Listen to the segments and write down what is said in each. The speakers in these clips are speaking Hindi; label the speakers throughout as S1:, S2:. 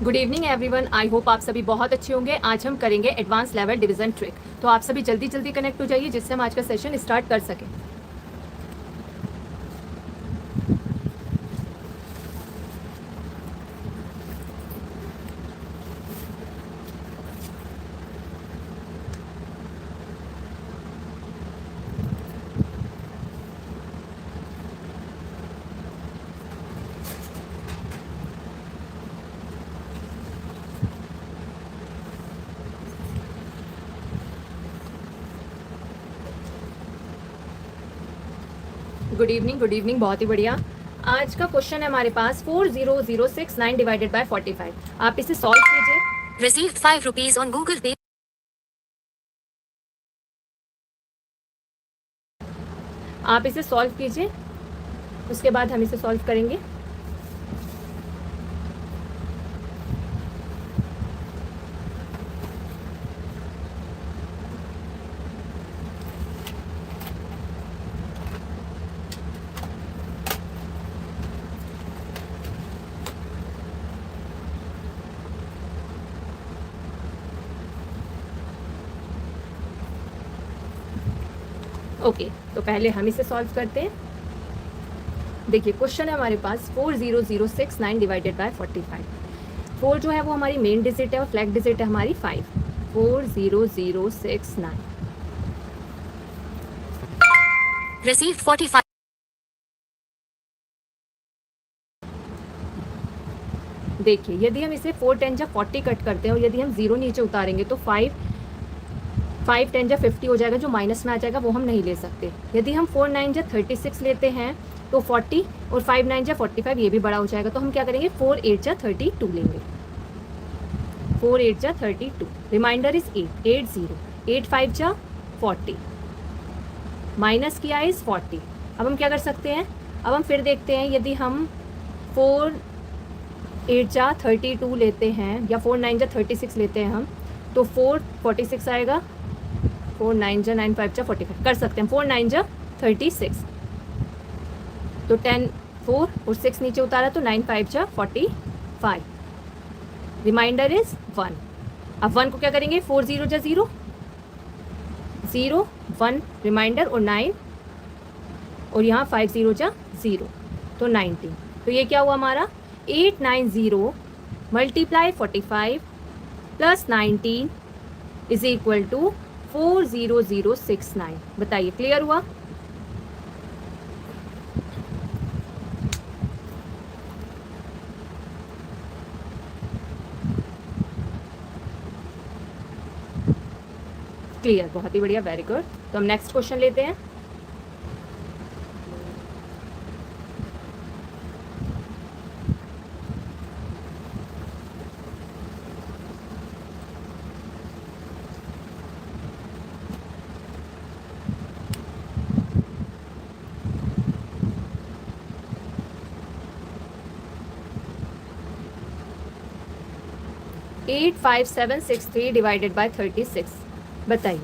S1: Good evening everyone, I hope आप सभी बहुत अच्छे होंगे। आज हम करेंगे एडवांस लेवल डिवीजन ट्रिक। तो आप सभी जल्दी जल्दी कनेक्ट हो जाइए जिससे हम आज का सेशन स्टार्ट कर सकें। गुड इवनिंग, बहुत ही बढ़िया। आज का क्वेश्चन है हमारे पास 40069 डिवाइडेड बाय 45। आप इसे सॉल्व कीजिए।
S2: Received 5 rupees on Google Pay.
S1: आप इसे सॉल्व कीजिए, उसके बाद हम इसे सॉल्व करेंगे। ओके, तो पहले हम इसे सॉल्व करते हैं। देखिए, क्वेश्चन है हमारे पास 40069 डिवाइडेड बाय 45। 4 जो है वो हमारी मेन डिजिट है और फ्लैग डिजिट है हमारी 5। 40069।
S2: Received 45.
S1: देखिए, यदि हम इसे 4 10 जा 40 कट करते हैं और यदि हम 0 नीचे उतारेंगे तो 5 10 जा 50 हो जाएगा, जो माइनस में आ जाएगा वो हम नहीं ले सकते। यदि हम 4 9 जा 36 लेते हैं तो 40 और 5 9 जा 45, ये भी बड़ा हो जाएगा। तो हम क्या करेंगे, 4 8 जा 32 लेंगे। 4 8 जा 32, रिमाइंडर इज 8 8 0, 8 5 जा 40, माइनस किया इज 40। अब हम क्या कर सकते हैं, अब हम फिर देखते हैं, यदि हम 4 8 जा 32 लेते हैं या 4 9 जा 36 लेते हैं हम, तो 4 46 आएगा। 4 9 जा 9 5 जा 45 कर सकते हैं। 4 9 जा 36, तो 10 4 और 6 नीचे उतारा तो 9 5 जा 45, रिमाइंडर इज 1। अब 1 को क्या करेंगे, 4 0 जा 0 0 1 रिमाइंडर और 9, और यहाँ 5 0 जा 0, तो 19। तो ये क्या हुआ हमारा, 890 multiply 45 plus 19 is equal to 40069। बताइए, क्लियर हुआ? क्लियर, बहुत ही बढ़िया, वेरी गुड। तो हम नेक्स्ट क्वेश्चन लेते हैं। Eight 5 7 6 3 divided by 36। बताइए।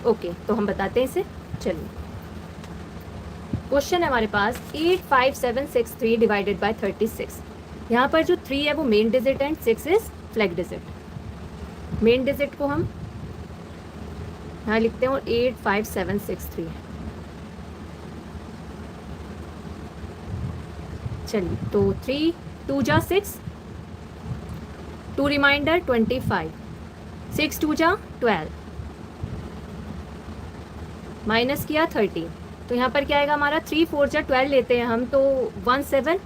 S1: ओके, तो हम बताते हैं इसे। चलिए, क्वेश्चन है हमारे पास 85763 डिवाइडेड बाय 36। यहाँ पर जो 3 है वो main digit and 6 is flag digit. Main digit को हम यहाँ लिखते हैं और 85763। चलिए, तो 3 2 जा 6, 2 रिमाइंडर 25, 6 2 जा 12, माइनस किया 13। तो यहाँ पर क्या आएगा हमारा, 3 4 जा 12 लेते हैं हम, तो 1 7,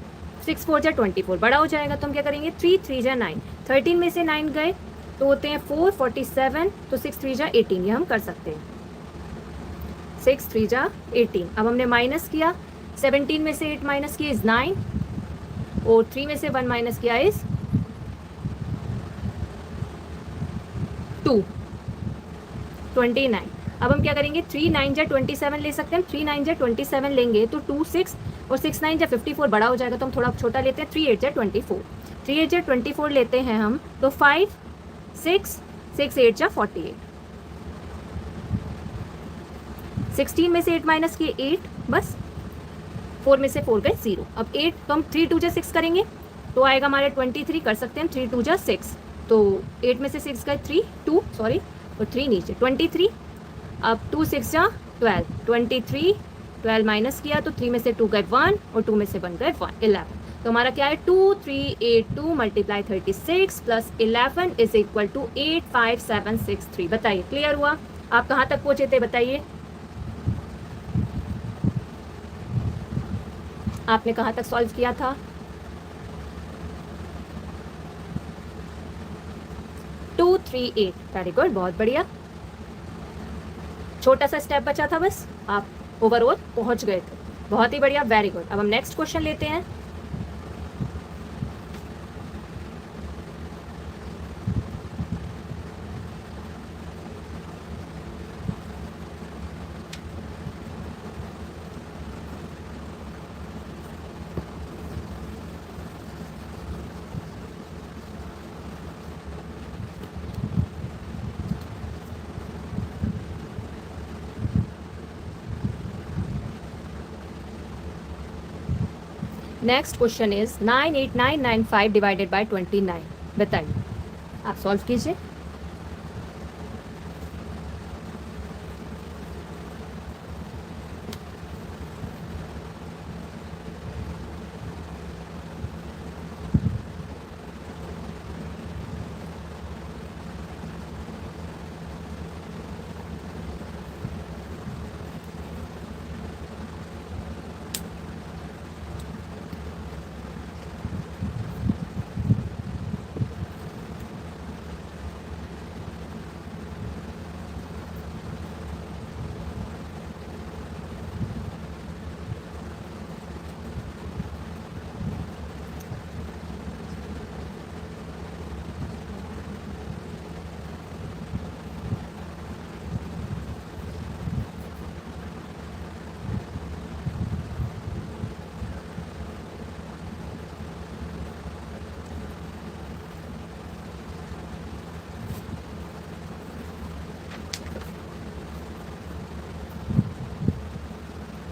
S1: 6 4 जा 24 बड़ा हो जाएगा। तो हम क्या करेंगे, 3 3 जा 9, 13 में से 9 गए तो होते हैं 4 47, तो 6 3 जा 18, ये हम कर सकते हैं। 6 3 जा 18। अब हमने माइनस किया, 17 में से 8 माइनस किया इज 9, और 3 में से 1 माइनस किया इज 2 29। अब हम क्या करेंगे, 3 9 जा 27 ले सकते हैं। 3 9 जा 27 लेंगे तो 2 6 और 6 9 जा 54 बड़ा हो जाएगा, तो हम थोड़ा छोटा लेते हैं। 3 8 जा 24, 3 8 जा 24 लेते हैं हम, तो 5 6 6 8 जा 48। 16 में से 8 माइनस किए 8, बस 4 में से 4 गए 0। अब 8, तो हम 3 2 जा 6 करेंगे तो आएगा हमारे 23 कर सकते हैं। 3 2 जा 6, तो 8 में से 6 गए 3 2 सॉरी, और 3 नीचे 23। अब 2 6 जा 12, 23 12 माइनस किया तो 3 में से 2 गए 1 और 2 में से 1 गए 1 11। तो हमारा क्या है, 2382 multiply 36 plus 11 is equal to 85763। बताइए, क्लियर हुआ? आप कहाँ तक पहुंचे थे बताइए, आपने कहाँ तक सॉल्व किया था? टू 3 8, वेरी गुड, बहुत बढ़िया। छोटा सा स्टेप बचा था बस, आप ओवरऑल पहुंच गए थे, बहुत ही बढ़िया, वेरी गुड। अब हम नेक्स्ट क्वेश्चन लेते हैं। Next question is 98995 divided by 29। बताइए, आप सॉल्व कीजिए।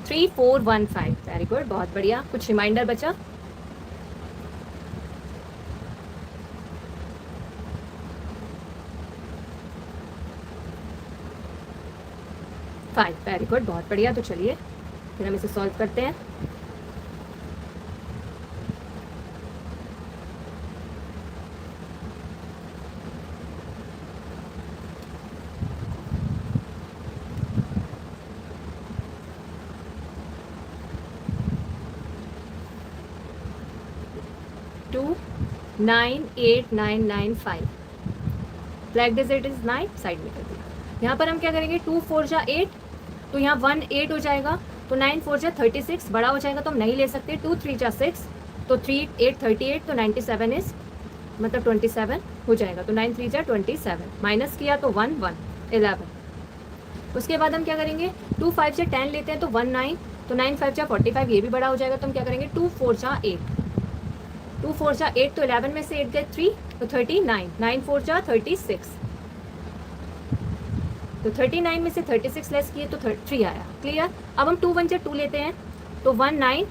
S1: थ्री 4 1 5, वेरी गुड, बहुत बढ़िया। कुछ रिमाइंडर बचा? फाइव, वेरी गुड, बहुत बढ़िया। तो चलिए फिर हम इसे सॉल्व करते हैं। Two 9 8 9 9 5, black digit is 9, side में कर दिया। यहाँ पर हम क्या करेंगे, 2 4 जा 8, तो यहाँ 1 8 हो जाएगा, तो 9 4 जा 36 बड़ा हो जाएगा, तो हम नहीं ले सकते। 2 3 जा 6, तो 3 8 38, तो 97 इज मतलब 27 हो जाएगा, तो 9 3 जा 27, माइनस किया तो 1 1 11। उसके बाद हम क्या करेंगे, 2 5 जा 10 लेते हैं, तो 1 9, तो 9 5 जा 45, ये भी बड़ा हो जाएगा, तो हम क्या करेंगे, 2 4 जा 8, 2 4 जा 8, तो 11 में से 8 गए 3, तो 39, 9 4 जा 36, तो 39 में से 36 लेस किए तो 3 आया। क्लियर। अब हम 2 1 जा 2 लेते हैं, तो 1 9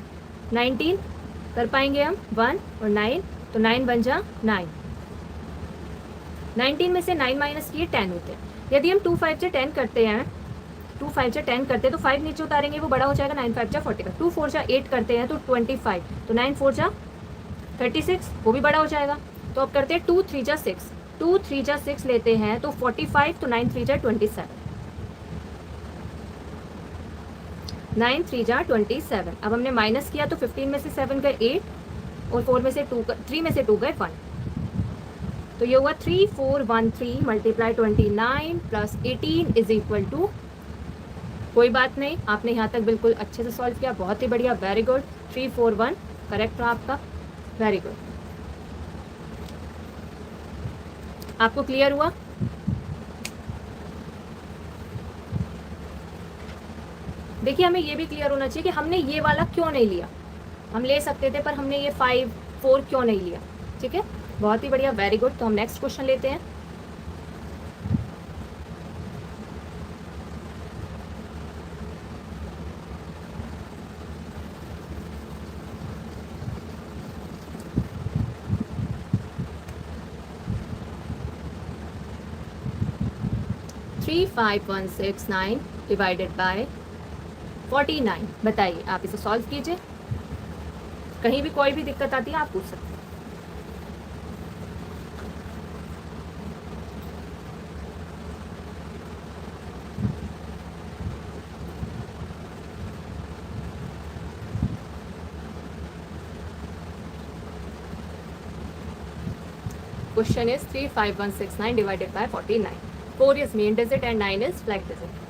S1: 19 कर पाएंगे हम, 1 और 9, तो 9 बन जा 9। 19 में से 9 माइनस किए 10 होते हैं। यदि हम 2 5 जा 10 करते हैं, 2 5 जा 10 करते हैं तो 5 नीचे उतारेंगे, वो बड़ा हो जाएगा, 9 5 जा 40। 2 4 जा 8 करते हैं तो 25, तो 9 4 जा 36, वो भी बड़ा हो जाएगा। तो अब करते हैं 2 3 जा 6, 2 3 जा 6 लेते हैं तो 45, तो 9 3 जा 27, 9 3 जा 27। अब हमने माइनस किया तो 15 में से 7 गए 8 और 4 में से 3 में से 2 गए 1, तो ये हुआ 3413 multiply 29 plus 18 is equal to, कोई बात नहीं, आपने यहाँ तक बिल्कुल अच्छे से सॉल्व किया, बहुत ही बढ़िया, वेरी गुड। 341 करेक्ट रहा आपका, वेरी गुड। आपको क्लियर हुआ? देखिए हमें ये भी क्लियर होना चाहिए कि हमने ये वाला क्यों नहीं लिया। हम ले सकते थे पर हमने ये 5 4 क्यों नहीं लिया। ठीक है, बहुत ही बढ़िया, वेरी गुड। तो हम नेक्स्ट क्वेश्चन लेते हैं। थ्री 5 1 6 9 डिवाइडेड बाय 49, बताइए, आप इसे सॉल्व कीजिए। कहीं भी कोई भी दिक्कत आती है आप पूछ सकते हैं। Question is 35169 divided by 49. 4 is main digit and 9 is flag digit.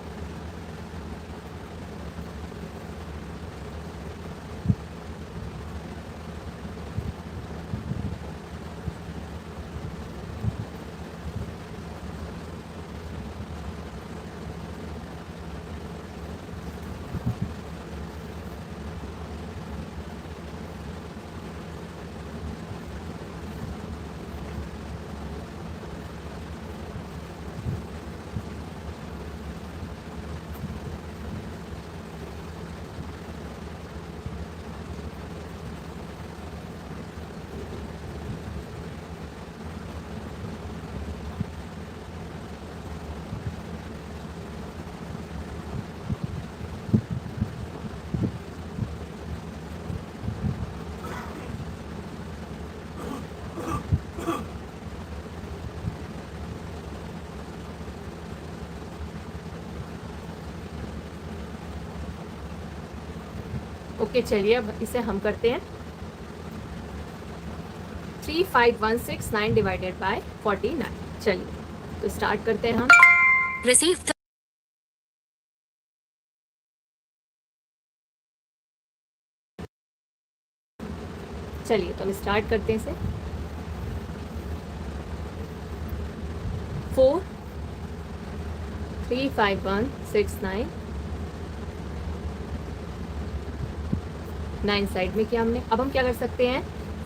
S1: Okay चलिए अब इसे हम करते हैं। 35169 डिवाइडेड बाय 49। चलिए तो स्टार्ट करते हैं हम।
S2: Receive
S1: चलिए तो हम स्टार्ट करते हैं इसे। 4 35169 9 साइड में किया हमने। अब हम क्या कर सकते हैं,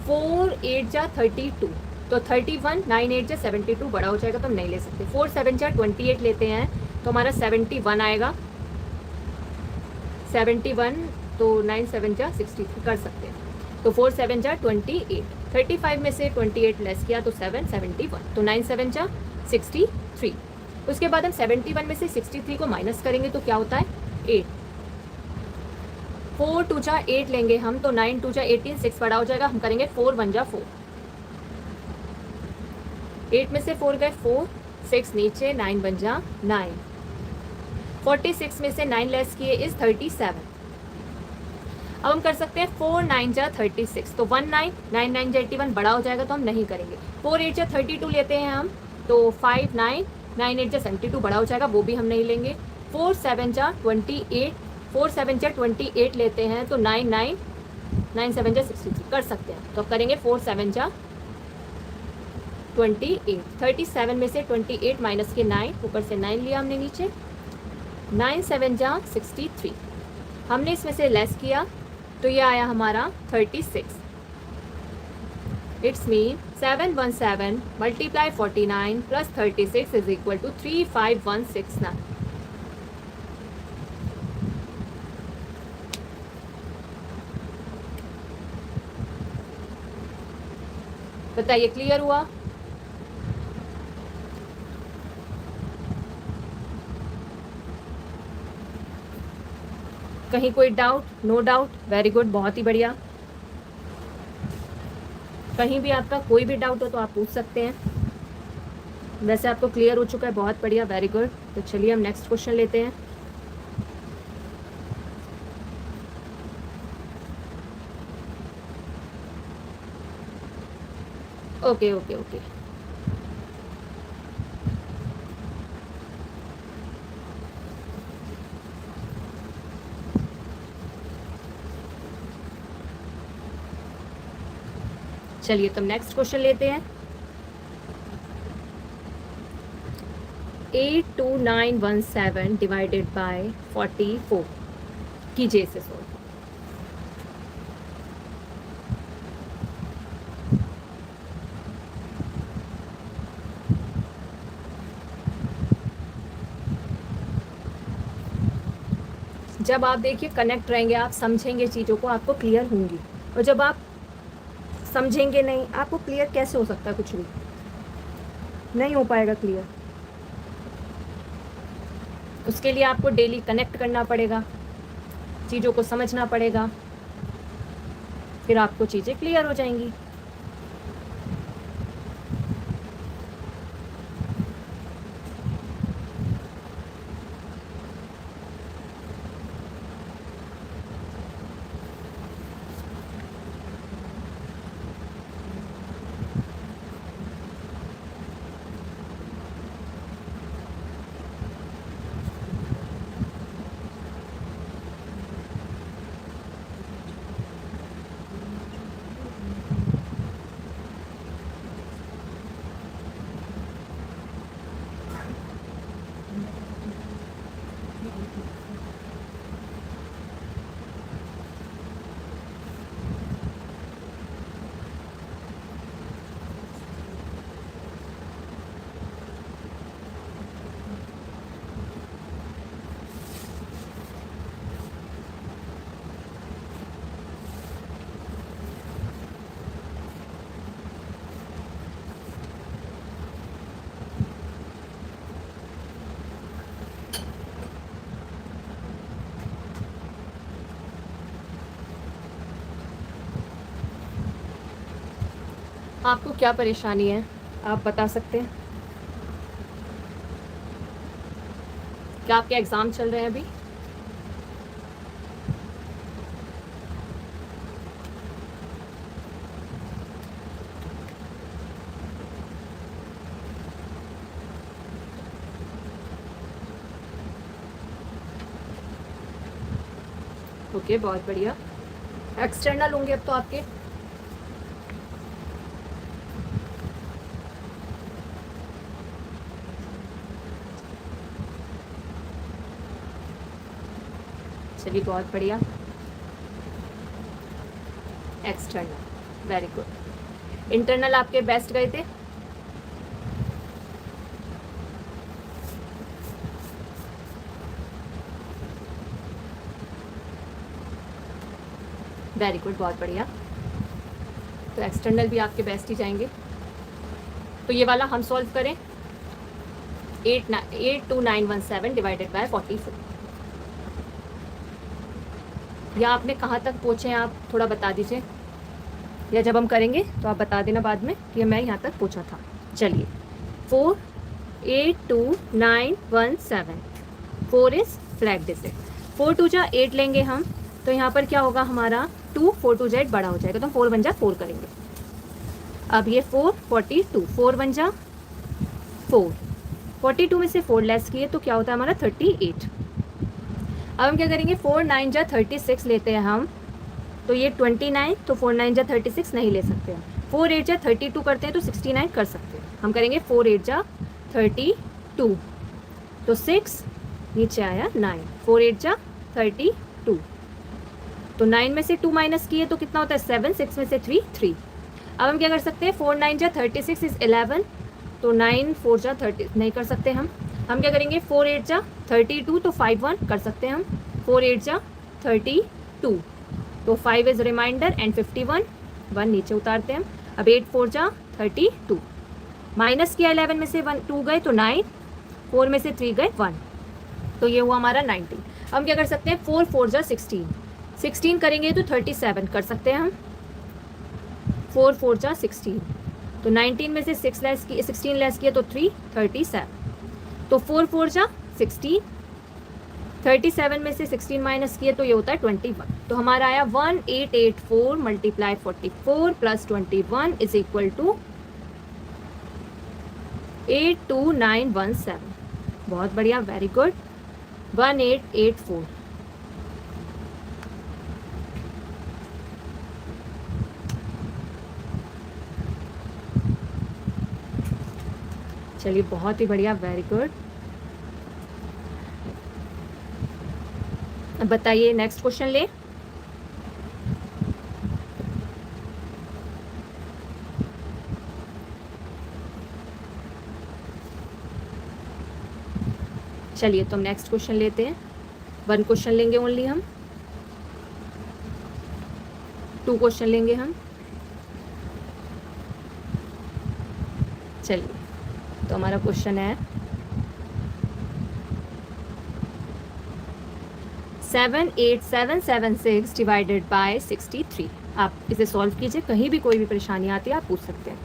S1: 4 8 जा 32, तो 31 9 8 जा 72 बड़ा हो जाएगा तो हम नहीं ले सकते। 4 7 जा 28 लेते हैं तो हमारा 71 आएगा, 71, तो 9 7 जा 63 कर सकते हैं। तो 4 7 जा 28, 35 में से 28 लेस किया तो 7 71, तो 9 7 जा 63। उसके बाद हम 71 में से 63 को माइनस करेंगे तो क्या होता है 8। 4 2 जा 8 लेंगे हम तो 9 2 जा 18, 6 बड़ा हो जाएगा, हम करेंगे 4 1 जा 4। 8 में से 4 गए 4, 6 नीचे, 9 बन जा 9। 46 में से 9 लेस किए इज 37। अब हम कर सकते हैं 4 9 जा 36, तो 1 9 9 9 जा 81 बड़ा हो जाएगा तो हम नहीं करेंगे। 4 8 जा 32 लेते हैं हम तो 5 9 9 8 जा 72 बड़ा हो जाएगा, वो भी हम नहीं लेंगे। 4 7 जा 28, 4 7 जा 28 लेते हैं तो 9 9 9 7 जा 63 कर सकते हैं। तो अब करेंगे 4 7 जा 28, 37 में से 28 माइनस के 9, ऊपर से 9 लिया हमने नीचे, 9 7 जा 63। हमने इसमें से लेस किया तो ये आया हमारा 36। It's mean 717 multiply 49 plus 36 is equal to 35169। बताइए क्लियर हुआ? कहीं कोई doubt? No doubt, very good, बहुत ही बढ़िया। कहीं भी आपका कोई भी डाउट हो तो आप पूछ सकते हैं। वैसे आपको क्लियर हो चुका है, बहुत बढ़िया, वेरी गुड। तो चलिए हम नेक्स्ट क्वेश्चन लेते हैं। ओके ओके ओके, चलिए तो नेक्स्ट क्वेश्चन लेते हैं। 82917 डिवाइडेड बाय 44 कीजिए इसे सोल्व। जब आप देखिए कनेक्ट रहेंगे, आप समझेंगे चीज़ों को, आपको क्लियर होंगी। और जब आप समझेंगे नहीं, आपको क्लियर कैसे हो सकता है? कुछ भी नहीं हो पाएगा क्लियर। उसके लिए आपको डेली कनेक्ट करना पड़ेगा, चीज़ों को समझना पड़ेगा, फिर आपको चीज़ें क्लियर हो जाएंगी। आपको क्या परेशानी है, आप बता सकते हैं? क्या आपके एग्ज़ाम चल रहे हैं अभी? ओके, बहुत बढ़िया। एक्सटर्नल होंगे अब तो आपके। चलिए बहुत बढ़िया, एक्सटर्नल, वेरी गुड। इंटरनल आपके बेस्ट गए थे? वेरी गुड, बहुत बढ़िया। तो एक्सटर्नल भी आपके बेस्ट ही जाएंगे। तो ये वाला हम सॉल्व करें। 82917 डिवाइडेड बाय 44। या आपने कहाँ तक पहुँचे हैं, आप थोड़ा बता दीजिए, या जब हम करेंगे तो आप बता देना बाद में कि मैं यहाँ तक पहुँचा था। चलिए 4829117, 4 इज फ्लैग डिजिट। 4 2 जा 8 लेंगे हम, तो यहाँ पर क्या होगा हमारा 2, 4 2 जा 8 बड़ा हो जाएगा, तो 4 1 जा 4 करेंगे। अब ये 4 42, 4 1 जा 4, 42 में से 4 लेस किए तो क्या होता है हमारा 38। अब हम क्या करेंगे, 4 9 जा 36 लेते हैं हम, तो ये 29, तो 4 9 जा 36 नहीं ले सकते हम। 4 8 जा 32 करते हैं तो 69 कर सकते हैं। हम करेंगे 4 8 जा 32, तो 6 नीचे आया 9, 4 8 जा 32, तो 9 में से 2 माइनस किए तो कितना होता है 7, 6 में से 3 3। अब हम क्या कर सकते हैं, 4 9 जा 36 इज 11, तो 9 4 जा 30 नहीं कर सकते हम क्या करेंगे 4 8 जा 32, तो 5 1 कर सकते हैं हम। 4 8 जा 32, तो 5 इज रिमाइंडर एंड 51, 1 नीचे उतारते हैं हम। अब 8 4 जा 32। माइनस किया 11 में से 2 गए तो 9, 4 में से 3 गए 1, तो ये हुआ हमारा 19। हम क्या कर सकते हैं, 4 4 जा 16, 16 करेंगे तो 37 कर सकते हैं हम, 4 4 जा 16, तो 19 में से 16 लेस किया तो 3, 37, तो 4 4 जा 16, 37 में से 16 माइनस किए तो ये होता है 21। तो हमारा आया 1884 multiply 44 plus 21 is equal to 82917। बहुत बढ़िया, वेरी गुड, 1884। चलिए बहुत ही बढ़िया, वेरी गुड। अब बताइए नेक्स्ट क्वेश्चन ले। चलिए तो हम नेक्स्ट क्वेश्चन लेते हैं। 1 क्वेश्चन लेंगे ओनली हम, 2 क्वेश्चन लेंगे हम। चलिए तो हमारा क्वेश्चन है 78776 डिवाइडेड बाय 63। आप इसे सॉल्व कीजिए, कहीं भी कोई भी परेशानी आती है आप पूछ सकते हैं।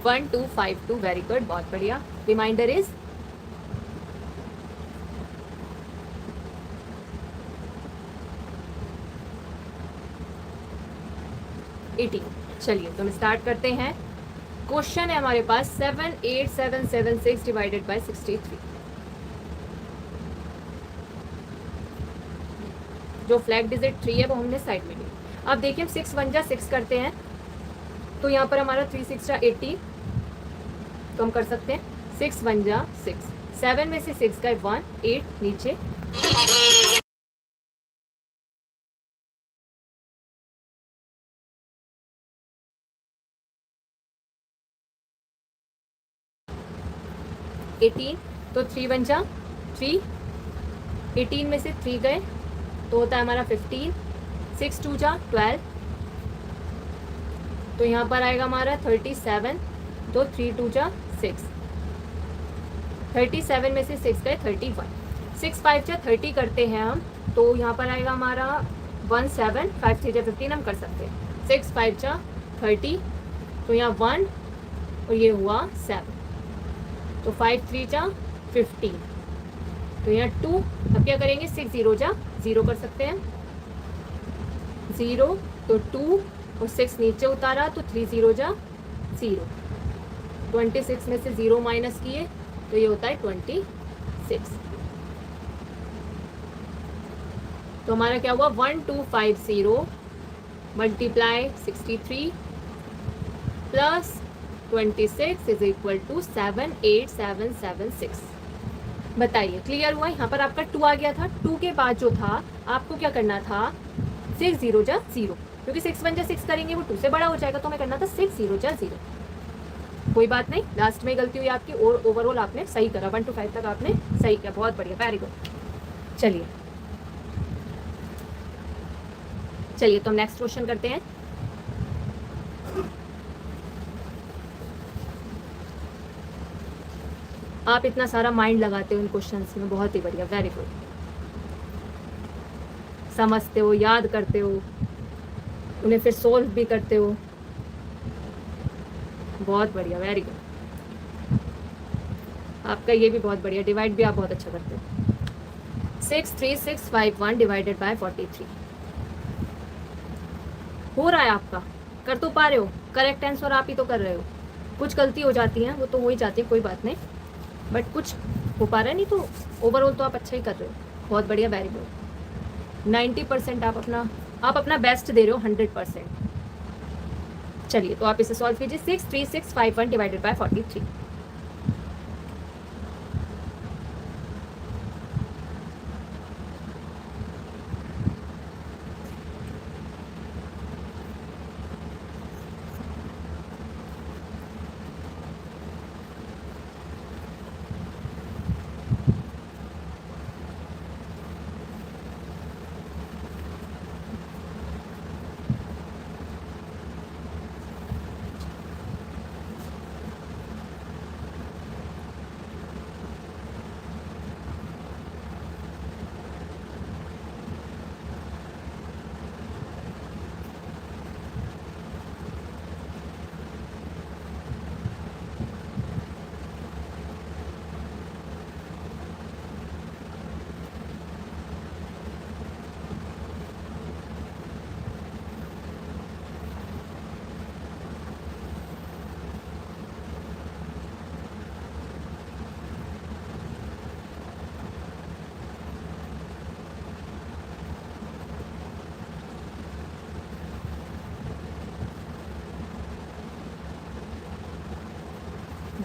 S1: वन 2 5 2, वेरी गुड, बहुत बढ़िया। Remainder is 18। चलिए तो हम स्टार्ट करते हैं। क्वेश्चन है हमारे पास 78776 डिवाइडेड बाय 63। जो फ्लैग डिजिट 3 है वो हमने साइड में लिया। अब देखिए हम 6 1 जा 6 करते हैं, तो यहाँ पर हमारा 3 6 जा 18, तो हम कर सकते हैं 6 1 जा 6, 7 में से 6 गए 1, 8 नीचे, एटीन, तो 3 1 जा 3, 18 में से 3 गए तो होता है हमारा 15, 6 2 जा 12, तो यहाँ पर आएगा हमारा 37, तो 3 2 जा 6, 37 में से 6 गए 31, 6 5 जा 30 करते हैं हम, तो यहाँ पर आएगा हमारा 1 7, 5 3 जा 15 हम कर सकते हैं, 6 5 जा 30, तो यहाँ 1 और ये हुआ 7, तो 5 3 जा 15, तो यहाँ 2, अब क्या करेंगे 6 0 जा 0 कर सकते हैं, 0 तो 2 और 6 नीचे उतारा तो 3 0 जा 0, 26 में से 0 माइनस किए तो ये होता है 26, तो हमारा क्या हुआ 1250 multiply 63 plus 26 is equal to 78776। बताइए क्लियर हुआ? यहाँ पर आपका 2 आ गया था, 2 के बाद जो था आपको क्या करना था 6 0 जा 0, क्योंकि 6 1 जा 6 करेंगे वो 2 से बड़ा हो जाएगा, तो हमें करना था 6 0 जा 0। कोई बात नहीं, लास्ट में गलती हुई आपकी और ओवरऑल आपने सही करा, 1 to 5 तक आपने सही किया, बहुत बढ़िया, वेरी गुड। चलिए चलिए तो हम नेक्स्ट क्वेश्चन करते हैं। आप इतना सारा माइंड लगाते हो इन क्वेश्चंस में, बहुत ही बढ़िया, वेरी गुड। समझते हो, याद करते हो, उन्हें फिर सोल्व भी करते हो, बहुत बढ़िया, वेरी गुड। आपका ये भी बहुत बढ़िया, डिवाइड भी आप बहुत अच्छा करते हो। 63651 डिवाइडेड बाय 43 हो रहा है आपका, कर तो पा रहे हो, करेक्ट आंसर आप ही तो कर रहे हो। कुछ गलती हो जाती है, वो तो हो ही जाती है, कोई बात नहीं, बट कुछ हो पा रहा है, नहीं तो ओवरऑल तो आप अच्छा ही कर रहे हो, बहुत बढ़िया, वेरी गुड। 90% आप अपना बेस्ट दे रहे हो, 100%। चलिए तो आप इसे सॉल्व कीजिए। 63651 डिवाइडेड बाय 43।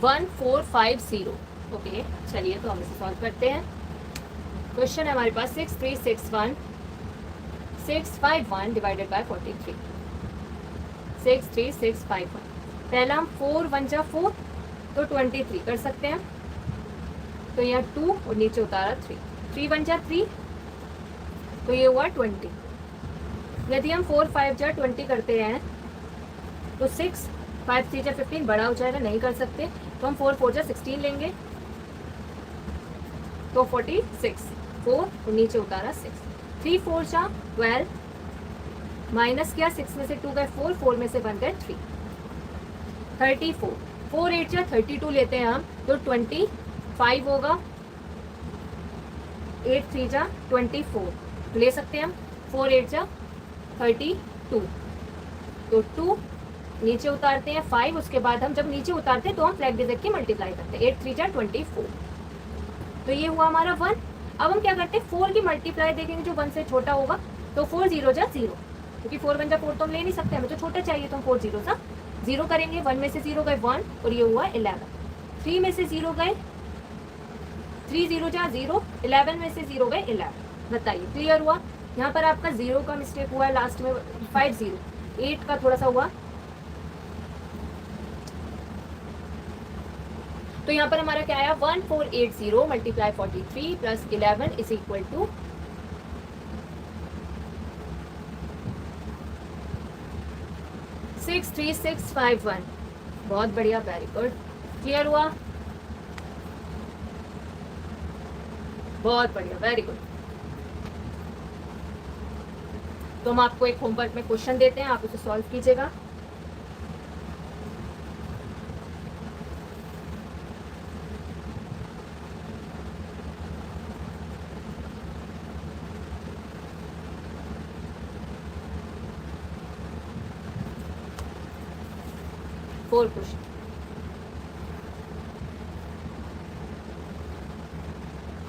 S1: 1450। ओके, चलिए तो हम इसे सॉल्व करते हैं। क्वेश्चन है हमारे पास 6361651 डिवाइडेड बाय 43। 63651, पहला हम 4 1 जा 4 तो 23 कर सकते हैं, तो यहाँ 2 और नीचे उतारा 3, 3 1 जा 3 तो ये हुआ 20। यदि हम 4 5 जा 20 करते हैं तो 6 5 3 जा 15 बड़ा हो जाएगा, नहीं कर सकते, तो हम 4 4 जा 16 लेंगे, तो 46, 4 और नीचे उतारा 6, 3 4 जा 12, माइनस किया, 6 में से 2 गए 4, 4 में से 1 गए 3, 34, 4 8 जा 32 लेते हैं हम, तो 25 होगा, 8 3 जा 24 ले सकते हैं हम, 4 8 जा 32, तो 2 नीचे उतारते हैं 5, उसके बाद हम जब नीचे उतारते हैं तो हम फ्लैग डिजिट की मल्टीप्लाई करते हैं, 8 3 जा 24, तो ये हुआ हमारा 1। अब हम क्या करते हैं, 4 की मल्टीप्लाई देखेंगे जो 1 से छोटा होगा, तो 4 0 जा 0, क्योंकि 4 1 जा 4 तो हम ले नहीं सकते, हमें तो छोटा चाहिए, तो हम 4 0 जा 0 करेंगे, 1 में से 0 गए 1 और ये हुआ 11, 3 में से 0 गए 3 0 जा 0, 11 में से 0 गए 11। बताइए क्लियर हुआ? यहाँ पर आपका 0 का मिस्टेक हुआ है लास्ट में, 5 0, 8 का थोड़ा सा हुआ, तो यहाँ पर हमारा क्या आया, 1480 multiply 43 plus 11 is equal to 63651। बहुत बढ़िया, वेरी गुड, क्लियर हुआ, बहुत बढ़िया, वेरी गुड। तो हम आपको एक होमवर्क में क्वेश्चन देते हैं, आप उसे सॉल्व कीजिएगा। फोर क्वेश्चन,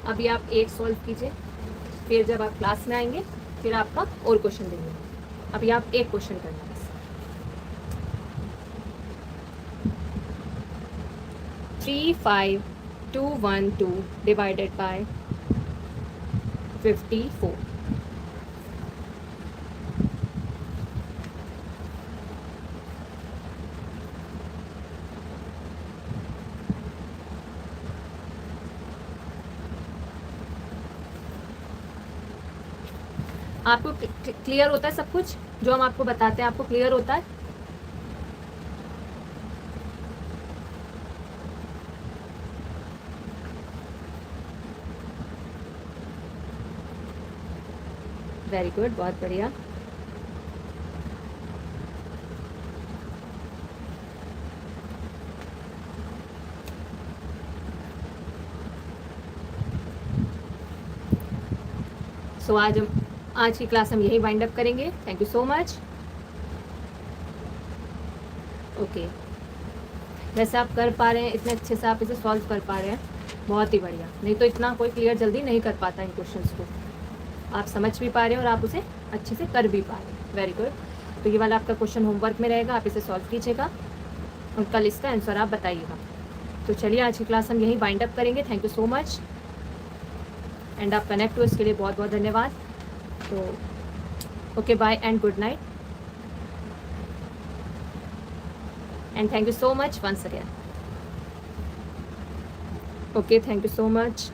S1: अभी आप एक सॉल्व कीजिए, फिर जब आप क्लास में आएंगे फिर आपका और क्वेश्चन देंगे। अभी आप एक क्वेश्चन करना है। 35212 डिवाइडेड बाय 54। आपको क्लियर होता है सब कुछ जो हम आपको बताते हैं, आपको क्लियर होता है? वेरी गुड, बहुत बढ़िया। सो आज की क्लास हम यही वाइंड अप करेंगे। Thank you so much. Okay, वैसे आप कर पा रहे हैं, इतने अच्छे से आप इसे सॉल्व कर पा रहे हैं, बहुत ही बढ़िया। नहीं तो इतना कोई क्लियर जल्दी नहीं कर पाता इन क्वेश्चंस को। आप समझ भी पा रहे हैं और आप उसे अच्छे से कर भी पा रहे हैं। Very good. तो ये वाला आपका क्वेश्चन होमवर्क में रहेगा, आप इसे सॉल्व कीजिएगा और कल इसका आंसर आप बताइएगा। तो चलिए आज की क्लास हम यही वाइंड अप करेंगे। Thank you so much and आप कनेक्ट हुए इसके लिए बहुत बहुत धन्यवाद। तो okay, bye and good night and thank you so much once again. Okay, thank you so much.